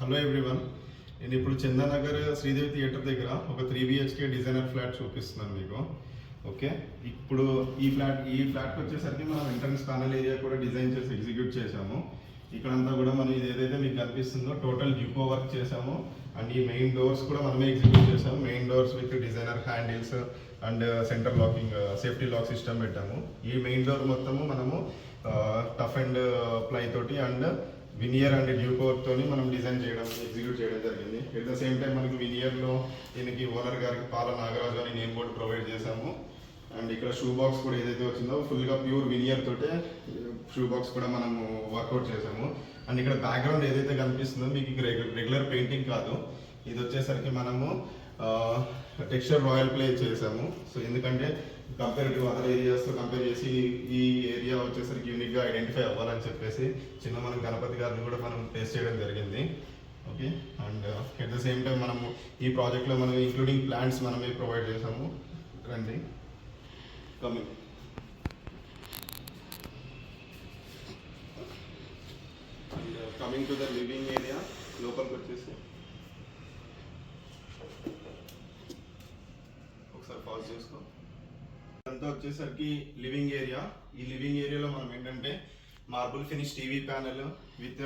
Hello everyone, నేను ఇప్పుడు Chandanagar Sridevi theatre దగ్గర ఒక 3 BHK డిజైనర్ ఫ్లాట్ చూపిస్తున్నాను మీకు. ఓకే, ఇప్పుడు ఈ ఫ్లాట్కి వచ్చేసరికి మనం ఎంట్రన్స్ ప్యానల్ ఏరియా కూడా డిజైన్ చేసి ఎగ్జిక్యూట్ చేసాము. ఇక్కడంతా కూడా మనం ఇది ఏదైతే మీకు కనిపిస్తుందో టోటల్ జిపో వర్క్ చేసాము. అండ్ ఈ మెయిన్ డోర్స్ కూడా మనమే ఎగ్జిక్యూట్ చేసాము. Main doors with designer handles and centre locking safety lock system పెట్టాము. ఈ మెయిన్ డోర్ మొత్తము మనము టఫ్ అండ్ ప్లై తోటి అండ్ వినియర్ అండ్ డ్యూకోర్ తోని మనం డిజైన్ చేయడం ఎగ్జిక్యూట్ చేయడం జరిగింది. ఎట్ ద సేమ్ టైం మనకి వినియర్లో దీనికి ఓనర్ గారికి పాల నాగరాజు అని నేమ్ బోర్డు ప్రొవైడ్ చేసాము. అండ్ ఇక్కడ షూ బాక్స్ కూడా ఏదైతే వచ్చిందో ఫుల్గా ప్యూర్ వినియర్ తోటే షూ బాక్స్ కూడా మనము వర్కౌట్ చేసాము. అండ్ ఇక్కడ బ్యాక్గ్రౌండ్ ఏదైతే కనిపిస్తుందో మీకు రెగ్యులర్ పెయింటింగ్ కాదు, ఇది వచ్చేసరికి మనము టెక్స్చర్ రాయల్ ప్లే చేసాము. సో ఎందుకంటే కంపేర్ టు అదర్ ఏరియాస్తో కంపేర్ చేసి ఈ ఏరియా వచ్చేసరికి యూనిక్గా ఐడెంటిఫై అవ్వాలని చెప్పేసి చిన్న మనం గణపతి గారిని కూడా మనం టేస్ట్ చేయడం జరిగింది. Okay, and at the same time మనము ఈ ప్రాజెక్ట్లో మనం ఇంక్లూడింగ్ ప్లాంట్స్ మనమే ప్రొవైడ్ చేసాము. రండి, coming to the living area, లోపలికి వచ్చేసి ఒకసారి పాజ్ చేసుకో. అంతా వచ్చేసరికి లివింగ్ ఏరియా. ఈ లివింగ్ ఏరియాలో మనం ఏంటంటే marble finish TV panel with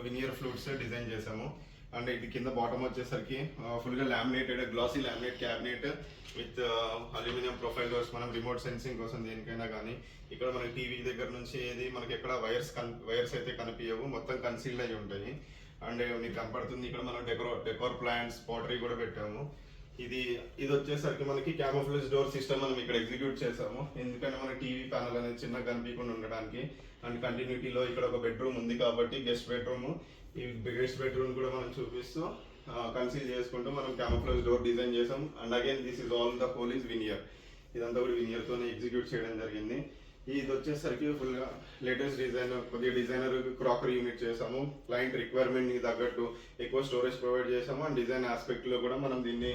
veneer flutes design చేసాము. అండ్ ఇది కింద బాటమ్ వచ్చేసరికి ఫుల్గా laminated glossy laminate cabinet with aluminium profile doors. మనం రిమోట్ సెన్సింగ్ కోసం దేనికైనా కానీ ఇక్కడ మనకి టీవీ దగ్గర నుంచి ఏది మనకి ఎక్కడ వైర్స్ అయితే కనిపించవు, మొత్తం కన్సీల్డ్ అయి ఉంటాయి. అండ్ మీకు కనపడుతుంది ఇక్కడ మనం డెకోర్ ప్లాంట్స్ పాటరీ కూడా పెట్టాము. ఇది వచ్చేసరికి మనకి క్యామోఫ్లేజ్ డోర్ సిస్టమ్ మనం ఇక్కడ ఎగ్జిక్యూట్ చేసాము. ఎందుకంటే మన టీవీ ప్యానల్ అనేది చిన్నగా కనిపించకుండా ఉండడానికి. అండ్ కంటిన్యూటీలో ఇక్కడ ఒక బెడ్రూమ్ ఉంది కాబట్టి గెస్ట్ బెడ్రూమ్, ఈ గెస్ట్ బెడ్రూమ్ కూడా మనం చూపిస్తూ కన్సీల్ చేసుకుంటూ మనం క్యామోఫ్లేజ్ డోర్ డిజైన్ చేసాం. And again this is all the whole is veneer. ఇదంతా కూడా వినియర్తోనే ఎగ్జిక్యూట్ చేయడం జరిగింది. ఇది వచ్చేసరికి ఫుల్గా లేటెస్ట్ డిజైన్, కొద్దిగా డిజైనర్ క్రాకరీ యూనిట్ చేసాము. క్లయింట్ రిక్వైర్మెంట్కి తగ్గట్టు ఎక్కువ స్టోరేజ్ ప్రొవైడ్ చేసాము. అండ్ డిజైన్ ఆస్పెక్ట్లో కూడా మనం దీన్ని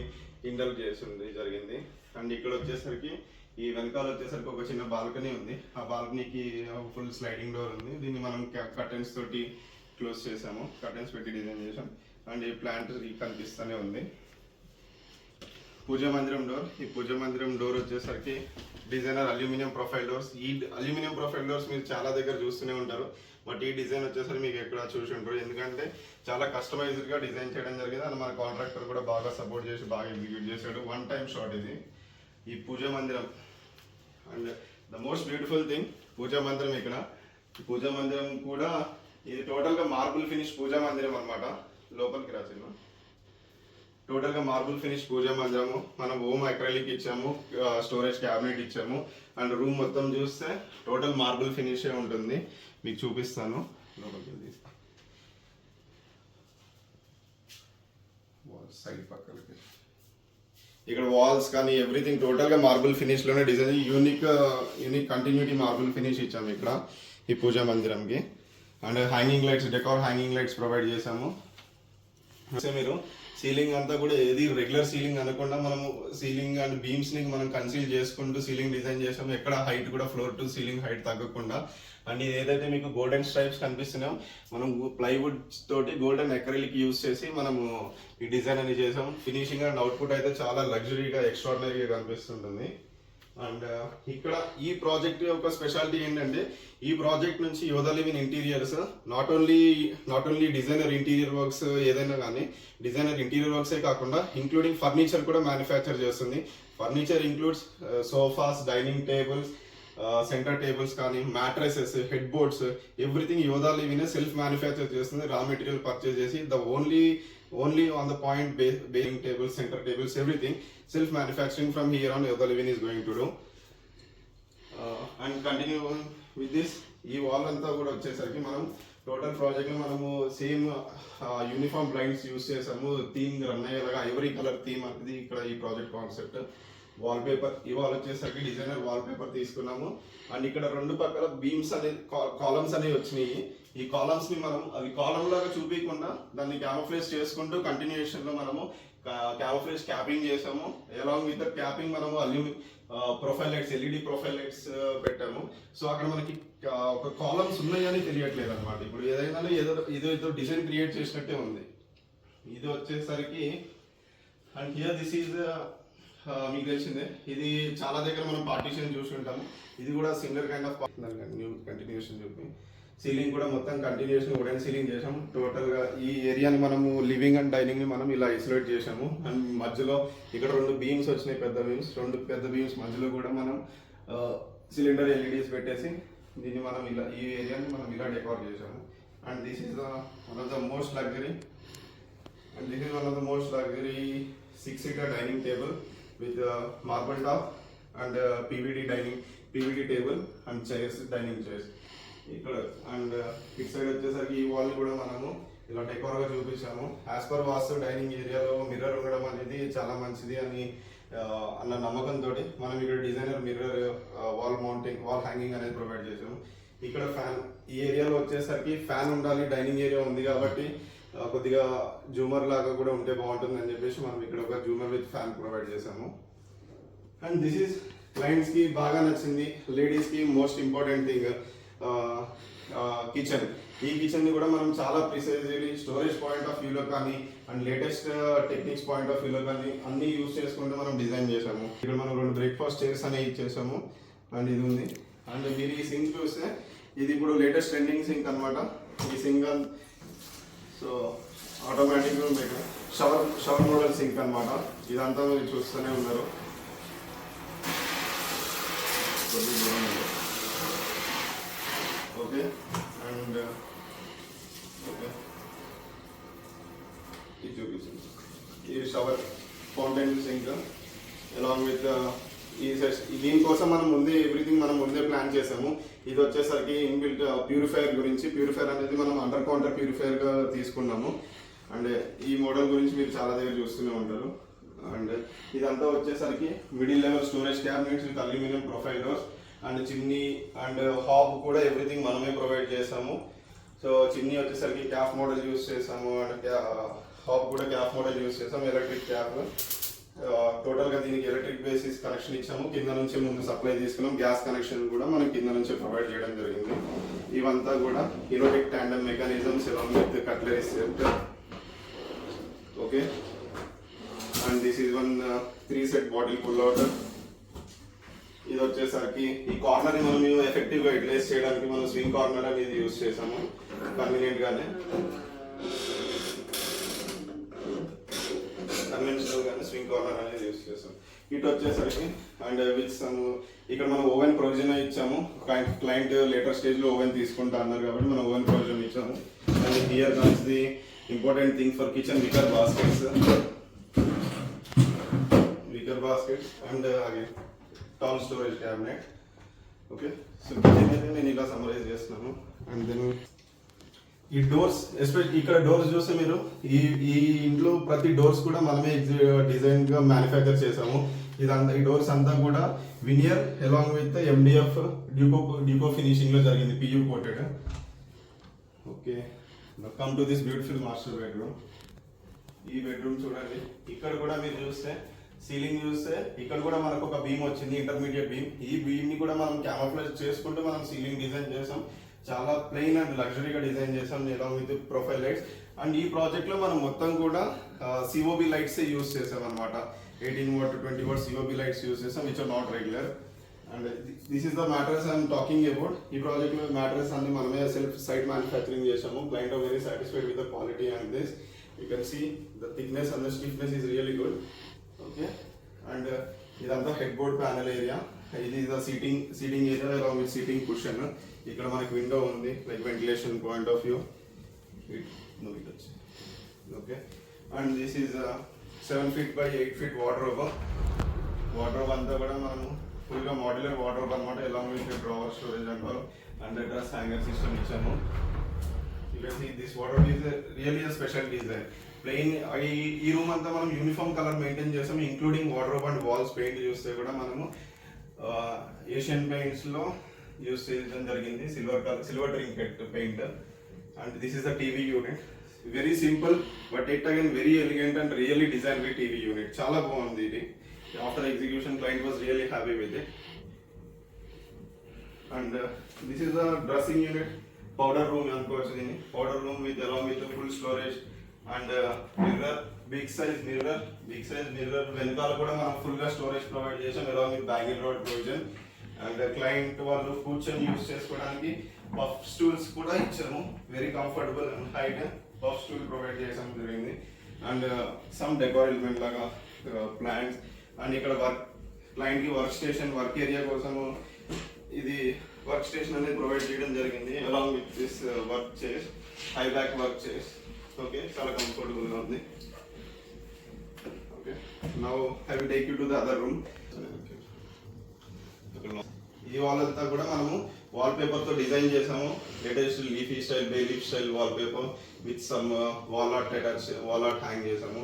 ఇండల్జ్ చేసింది జరిగింది. అండ్ ఇక్కడ వచ్చేసరికి ఈ వెనకాల వచ్చేసరికి ఒక చిన్న బాల్కనీ ఉంది. ఆ బాల్కనీకి ఫుల్ స్లైడింగ్ డోర్ ఉంది. దీన్ని మనం కర్టెన్స్ తోటి క్లోజ్ చేసాము, కర్టెన్స్ పెట్టి డిజైన్ చేసాం. అండ్ ఈ ప్లాంట్ కనిపిస్తూనే ఉంది. పూజా మందిరం డోర్. ఈ పూజా మందిరం డోర్ వచ్చేసరికి డిజైనర్ అల్యూమినియం ప్రొఫైల్ డోర్స్. ఈ అల్యూమినియం ప్రొఫైల్ డోర్స్ మీరు చాలా దగ్గర చూస్తూనే ఉంటారు, బట్ ఈ డిజైన్ వచ్చేసరికి మీకు ఎక్కడ చూసి ఉంటారు. ఎందుకంటే చాలా కస్టమైజ్డ్గా డిజైన్ చేయడం జరిగింది. అండ్ మన కాంట్రాక్టర్ కూడా బాగా సపోర్ట్ చేసి బాగా ఎగ్జిక్యూట్ చేశాడు. వన్ టైం షాట్ ఇది ఈ పూజా మందిరం. And the most beautiful thing పూజా మందిరం. ఇక్కడ ఈ పూజా మందిరం కూడా ఇది టోటల్గా మార్బుల్ ఫినిష్ పూజా మందిరం అనమాట. లోపలికి రాసిన టోటల్గా మార్బుల్ ఫినిష్ పూజా మందిరము. మనం హోమ్ అక్రైలిక్ ఇచ్చాము, స్టోరేజ్ క్యాబినెట్ ఇచ్చాము. అండ్ రూమ్ మొత్తం చూస్తే టోటల్ మార్బుల్ ఫినిషే ఉంటుంది. మీకు చూపిస్తాను, లోపలికి తీస్తాను. సైడ్ పక్కలకి ఇక్కడ వాల్స్ కానీ ఎవ్రీథింగ్ టోటల్గా మార్బుల్ ఫినిష్లోనే design, unique continuity marble finish ఇచ్చాము ఇక్కడ ఈ పూజా మందిరంకి. And hanging lights, decor hanging lights provide చేసాము. మీరు సీలింగ్ అంతా కూడా ఏది రెగ్యులర్ సీలింగ్ అనకుండా మనము సీలింగ్ అండ్ బీమ్స్ని మనం కన్సీల్ చేసుకుంటూ సీలింగ్ డిజైన్ చేసాము. ఎక్కడ హైట్ కూడా ఫ్లోర్ టు సీలింగ్ హైట్ తగ్గకుండా. అండ్ ఇది ఏదైతే మీకు గోల్డెన్ స్ట్రైప్స్ కనిపిస్తున్నాయో మనం ప్లైవుడ్ తోటి గోల్డెన్ అక్రిలిక్ యూజ్ చేసి మనము ఈ డిజైన్ అని చేసాం. ఫినిషింగ్ అండ్ అవుట్పుట్ అయితే చాలా లగ్జరీగా ఎక్స్ట్రాడినరీగా కనిపిస్తుంటుంది. అండ్ ఇక్కడ ఈ ప్రాజెక్ట్ యొక్క స్పెషాలిటీ ఏంటంటే ఈ ప్రాజెక్ట్ నుంచి యోధా live-in interiors not only designer interior works ఏదైనా కానీ డిజైనర్ ఇంటీరియర్ వర్క్సే కాకుండా ఇంక్లూడింగ్ ఫర్నిచర్ కూడా మ్యానుఫ్యాక్చర్ చేస్తుంది. Furniture includes sofas, dining tables, centre tables కానీ మ్యాట్రెసెస్, హెడ్ బోర్డ్స్, ఎవ్రీథింగ్ యోధా లివిన్ సెల్ఫ్ మ్యానుఫ్యాక్చర్ చేస్తుంది. రా మెటీరియల్ పర్చేస్ చేసి the only on the point bearing tables, center tables, everything self manufacturing from here on యోధా live-in is going to do. And continue with this. ఈ wall అంతా కూడా వచ్చేసరికి మనం total project లో మనము సేమ్ యూనిఫామ్ బ్లైండ్స్ యూస్ చేసాము. Theme run అయ్యేలాగా ఎవరీ కలర్ థీమ్ అనేది ఇక్కడ ఈ ప్రాజెక్ట్ కాన్సెప్ట్. వాల్ పేపర్ ఇవాళ వచ్చేసరికి డిజైనర్ వాల్ పేపర్ తీసుకున్నాము. అండ్ ఇక్కడ రెండు పక్కల బీమ్స్ అనేది కాలమ్స్ అనేవి వచ్చినాయి. ఈ కాలమ్స్ ని మనం అవి కాలమ్ లాగా చూపించకుండా దాన్ని క్యామోఫ్లేజ్ చేసుకుంటూ కంటిన్యూషన్ లో మనము క్యామోఫ్లేజ్ క్యాపింగ్ చేసాము. అలాంగ్ విత్ ద క్యాపింగ్ మనము profile lights, LED profile lights పెట్టాము. సో అక్కడ మనకి ఒక కాలమ్స్ ఉన్నాయని తెలియట్లేదు అనమాట. ఇప్పుడు ఏదైనా ఏదో డిజైన్ క్రియేట్ చేసినట్టే ఉంది. ఇది వచ్చేసరికి అండ్ హియర్ దిస్ ఈజ్ మీకు తెలిసిందే, ఇది చాలా దగ్గర మనం పార్టీషన్ చూసి ఉంటాము. ఇది కూడా similar kind of new continuation చూపి సీలింగ్ కూడా మొత్తం కంటిన్యూషన్ వుడెన్ సీలింగ్ చేసాము. టోటల్గా ఈ ఏరియాని మనము లివింగ్ అండ్ డైనింగ్ని మనం ఇలా ఐసోలేట్ చేసాము. అండ్ మధ్యలో ఇక్కడ 2 బీమ్స్ వచ్చినాయి, పెద్ద బీమ్స్. 2 పెద్ద బీమ్స్ మధ్యలో కూడా మనం సిలిండర్ ఎల్ఈడీస్ పెట్టేసి దీన్ని మనం ఇలా ఈ ఏరియాని మనం ఇలా డెకోర్ చేసాము. And this is one of the most luxury and this is one of the most luxury 6-seater dining table with marble top and PVD table and chairs, dining chairs ఇక్కడ. అండ్ ఇట్ సైడ్ వచ్చేసరికి ఈ wall కూడా మనము ఇలా decor గా చూపించాము. As per వాస్తు dining ఏరియాలో mirror ఉండడం అనేది చాలా మంచిది అని అన్న నమ్మకంతో మనం ఇక్కడ designer mirror wall mounting, wall hanging అనేది ప్రొవైడ్ చేసాము. ఇక్కడ ఫ్యాన్, ఈ ఏరియాలో వచ్చేసరికి ఫ్యాన్ ఉండాలి, డైనింగ్ ఏరియా ఉంది కాబట్టి కొద్దిగా జూమర్ లాగా కూడా ఉంటే బాగుంటుంది అని చెప్పేసి మనం ఇక్కడ ఒక జూమర్ విత్ ఫ్యాన్ ప్రొవైడ్ చేసాము. అండ్ దిస్ ఈస్ క్లయింట్స్ కి బాగా నచ్చింది, లేడీస్ కి మోస్ట్ ఇంపార్టెంట్ థింగ్ కిచెన్. ఈ కిచెన్ ని కూడా మనం చాలా ప్రిసైజ్లీ స్టోరేజ్ పాయింట్ ఆఫ్ వ్యూలో కానీ and latest techniques point of వ్యూలో కానీ అన్ని యూస్ చేసుకుంటూ మనం డిజైన్ చేసాము. ఇక్కడ మనం 2 బ్రేక్ఫాస్ట్ చైర్స్ అనేవి ఇచ్చేసాము. అండ్ ఇది ఉంది. అండ్ మీరు ఈ సింక్ చూస్తే ఇది ఇప్పుడు లేటెస్ట్ ట్రెండింగ్ సింక్ అనమాట. ఈ సింక్ సో ఆటోమేటిక్గా మీకు షవర్ మోడల్ సింక్ అనమాట. ఇదంతా మీరు చూస్తూనే ఉన్నారు. ఓకే. అండ్ ఓకే, ఇది చూపించండి. ఈ shower fountain sink along with ఈ సెట్స్. దీనికోసం మనం ముందే ఎవ్రీథింగ్ మనం ముందే ప్లాన్ చేసాము. ఇది వచ్చేసరికి ఇన్బిల్ట్ ప్యూరిఫైయర్ గురించి, ప్యూరిఫైయర్ అనేది మనం అండర్ కౌంటర్ ప్యూరిఫైయర్గా తీసుకున్నాము. అండ్ ఈ మోడల్ గురించి మీరు చాలా దగ్గర చూస్తూనే ఉంటారు. అండ్ ఇదంతా వచ్చేసరికి middle level storage cabinets with aluminium profile doors and chimney and hub కూడా ఎవ్రీథింగ్ మనమే ప్రొవైడ్ చేసాము. సో చిమ్నీ వచ్చేసరికి క్యాఫ్ మోడల్ యూస్ చేసాము అండ్ హాబ్ కూడా క్యాఫ్ మోడల్ యూస్ చేసాము, ఎలక్ట్రిక్ క్యాఫ్. టోటల్గా దీనికి ఎలక్ట్రిక్ బేసిస్ కనెక్షన్ ఇచ్చాము. కింద నుంచి ముందు సప్లై తీసుకున్నాం. గ్యాస్ కనెక్షన్ కూడా మనం కింద నుంచి ప్రొవైడ్ చేయడం జరిగింది. ఇవంతా కూడా erotic tandem mechanisms along with cutlery set. Okay. And this is one 3 set bottle pull out. ఇది వచ్చేసరికి ఈ కార్నర్ మనం ఎఫెక్టివ్గా యూటిలైజ్ చేయడానికి మనం స్వింగ్ కార్నర్ అనేది యూజ్ చేసాము కన్వీనియంట్ గానే. కన్వెన్షనల్ గానే స్వింగ్ కార్నర్ అనేది యూజ్ చేసాం. ఇటు వచ్చేసరికి అండ్ విత్ సమ్ ఇక్కడ మనం ఓవెన్ ప్రొవిజన్ ఇచ్చాము. క్లయింట్ లేటర్ స్టేజ్ లో ఓవెన్ తీసుకుంటా అన్నారు కాబట్టి మనం ఓవెన్ ప్రొవిజన్ ఇచ్చాము. And here comes the important thing for kitchen, weaker baskets and again tall storage cabinet. Okay. So kitchen అయితే నేను ఇలా సమ్మరైజ్ చేస్తున్నాను. అండ్ దెన్ ఈ డోర్స్, ఎస్పెషల్లీ ఇక్కడ డోర్స్ చూస్తే మీరు ఈ ఇంట్లో ప్రతి డోర్స్ కూడా మనమే డిజైన్ గా మ్యానుఫ్యాక్చర్ చేసాము. ఇదంతా ఈ డోర్స్ అంతా కూడా veneer along with MDF duco finishing లో జరిగింది, PU coated. Okay. Come to this beautiful master bedroom. ఈ బెడ్రూమ్ చూడండి. ఇక్కడ కూడా మీరు చూస్తే సీలింగ్ చూస్తే ఇక్కడ కూడా మనకు ఒక బీమ్ వచ్చింది, ఇంటర్మీడియట్ బీమ్. ఈ బీమ్ ని కూడా మనం క్యామోఫ్లేజ్ చేసుకుంటూ మనం సీలింగ్ డిజైన్ చేసాం. చాలా ప్లెయిన్ అండ్ లగ్జరీగా డిజైన్ చేసాం along with profile lights. And ఈ ప్రాజెక్ట్ లో మనం మొత్తం కూడా COB లైట్స్ యూస్ చేసాం అనమాట. 18 watt 20 watt COB lights use చేసాం, which are not regular. And this is the mattress I'm talking about. ఈ ప్రాజెక్ట్ లో మ్యాట్రెస్ అన్ని మనమే సెల్ఫ్ సైట్ మ్యానుఫ్యాక్చరింగ్ చేసాము. Client are very satisfied with the quality and this you can see the thickness and the stiffness is really good. Okay. And ఇదంతా head board panel area. ఇది the seating area along with seating cushion. ఇక్కడ మనకి window ఉంది, like ventilation point of view. Okay. And this is 7 feet by 8 feet wardrobe. Wardrobe అంతా కూడా మనము ఫుల్గా modular wardrobe అనమాట. Along with drawer storage and dress hanger system ఇచ్చాము. You can see this wardrobe is really a special design. Plain ఈ room అంతా మనం uniform colour maintain చేసాము, including wardrobe and walls paint చూస్తే కూడా మనము ఏషియన్ పెయింట్స్ లో యూస్ చేయడం జరిగింది, silver trinket paint. And this is the TV unit. Very simple but it again very elegant and really design with TV unit. చాలా బాగుంది ఇది. After execution client was really happy with it. And this is a dressing unit, powder room అనుకోవచ్చు దీన్ని. Powder room with along with the full storage and mirror, big size mirror వెనకాల కూడా మనం full గా storage provide చేసాం along with banging rod provision. And client వాళ్ళు కూర్చొని use చేసుకోవడానికి పఫ్ స్టూల్స్ కూడా ఇచ్చాము, very comfortable and height puff stool provide చేసాం జరిగింది. అండ్ సమ్ డెకోర్ ఎలిమెంట్ లాగా ప్లాంట్స్. అండ్ ఇక్కడ క్లయింట్ కి వర్క్ స్టేషన్, వర్క్ ఏరియా కోసము ఇది వర్క్ స్టేషన్ అనేది ప్రొవైడ్ చేయడం జరిగింది along with this work chairs, high back work chairs. Okay, చాలా కంఫర్టబుల్ గా ఉంది. Okay, now I will take you to the other room. ఈ వాల్ అంతా కూడా మనము వాల్ పేపర్ తో డిజైన్ చేసాము, latest leafy style, bay leaf style wall paper with some wall art hang చేసాము.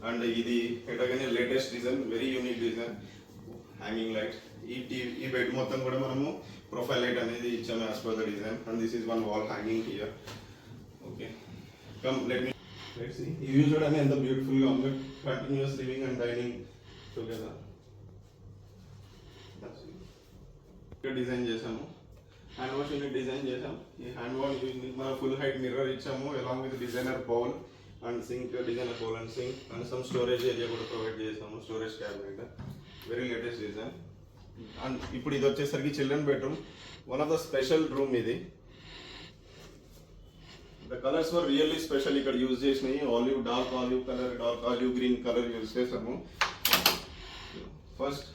అండ్ ఇది ఎలాగనే latest design, very unique design, hanging light. ఈ బెడ్ మొత్తం కూడా మనము ప్రొఫైల్ లైట్ అనేది ఇచ్చాము as per the design. And this is one wall hanging here. Okay, come let see. ఈ వ్యూ చూడండి ఎంత బ్యూటిఫుల్ గా ఉంది, continuous living and dining together. Design చేసాము, హ్యాండ్ వాష్ యూనిట్ డిజైన్ చేసాం. ఈ హ్యాండ్ వాష్ యూనిట్ మన ఫుల్ హైట్ మిర్రర్ ఇచ్చాము along with designer bowl and sink, designer bowl and sink. And some storage area కూడా provide చేసాము, storage cabinet, very latest design. And ఇప్పుడు ఇది వచ్చేసరికి children bedroom, one of the special room ఇది. The colours were really special. ఇక్కడ use చేసినాయి olive, dark olive colour, dark olive green colour use చేసాము. First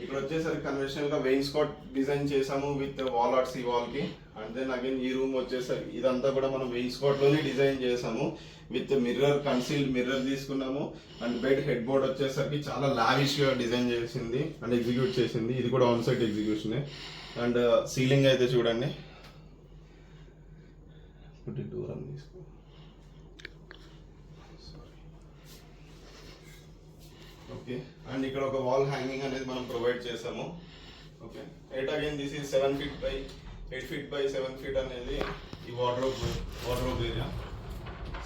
ఇక్కడ వచ్చేసరికి కన్వెన్షనల్ గా వెయిన్స్కాట్ డిజైన్ చేసాము విత్ వాల్ ఆర్ట్స్ ఈ వాల్ కి. అండ్ దెన్ అగైన్ ఈ రూమ్ వచ్చేసరికి ఇదంతా కూడా మనం వెయిన్స్కాట్ లోనే డిజైన్ చేసాము విత్ మిర్రర్, కన్సీల్డ్ మిర్రర్ తీసుకున్నాము. అండ్ బెడ్ హెడ్ బోర్డ్ వచ్చేసరికి చాలా లావిష్ గా డిజైన్ చేసింది అండ్ ఎగ్జిక్యూట్ చేసింది. ఇది కూడా on site execution. And ceiling అయితే చూడండి, దూరం తీసుకో. ఓకే, అండ్ ఇక్కడ ఒక వాల్ హ్యాంగింగ్ అనేది మనం ప్రొవైడ్ చేసాము. Okay, eight again this is 7 feet by 8 feet by 7 feet అనేది ఈ wardrobe area,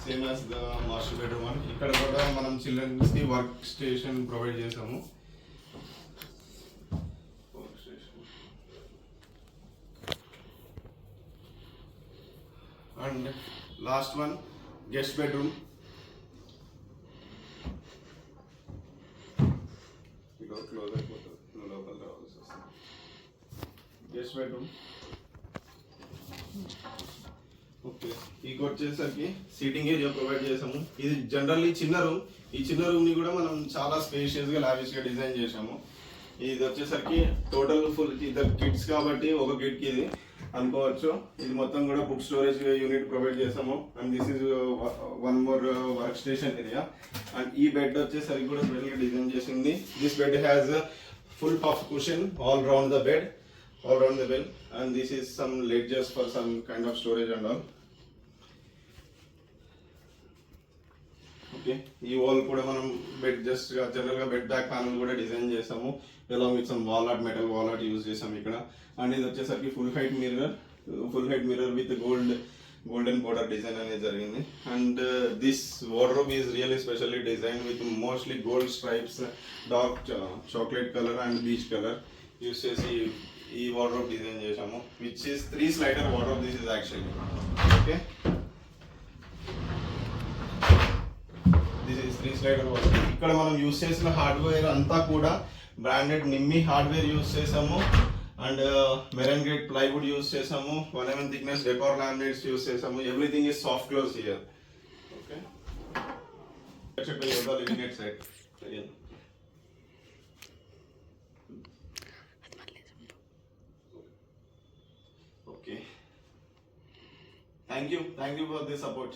same as the master bedroom. అని ఇక్కడ కూడా మనం చిల్డ్రన్స్ కి వర్క్ స్టేషన్ ప్రొవైడ్ చేసాము. And last one guest bedroom. Close అయిపోతుంది, లోపల రావాల్సి వస్తుంది. Guest bedroom. ఓకే, ఇక వచ్చేసరికి సీటింగ్ ఏరియా ప్రొవైడ్ చేసాము. ఇది జనరల్లీ చిన్న రూమ్. ఈ చిన్న రూమ్ ని కూడా మనం చాలా స్పేషియస్ గా, లావిష్ గా డిజైన్ చేసాము. ఇది వచ్చేసరికి టోటల్ ఫుల్ ఇద్దరు కిడ్స్ కాబట్టి ఒక కిడ్ కి ఇది అనుకోవచ్చు. ఇది మొత్తం కూడా బుక్ స్టోరేజ్ యూనిట్ ప్రొవైడ్ చేసాము. And this is one more work station area. And ఈ బెడ్ వచ్చేసరికి కూడా స్పెషల్ గా డిజైన్ చేసింది. This bed has full puff cushion all round the bed, all around the bed. And this is some ledges for some kind of storage and all. Okay, ఈ wall కూడా మనం bed just గా general గా bed back panel కూడా design చేసాము along with some wall art, metal wall art use చేసాము ఇక్కడ. And ఇది వచ్చేసరికి full height mirror with golden border design అనేది జరిగింది. And this wardrobe is really specially design with mostly gold stripes, dark chocolate colour and beach colour use చేసి ఈ wardrobe design చేసాము, which is 3 slider wardrobe. This is actually okay, this is 3 slider wardrobe. ఇక్కడ మనం use చేసిన hardware అంతా కూడా branded నిమ్మి hardware use చేసాము. And marine grade plywood use చేసాము, 1 mm thickness decor laminates use చేసాము. Everything is soft close here. Okay, living at side. Okay. Thank you for the support.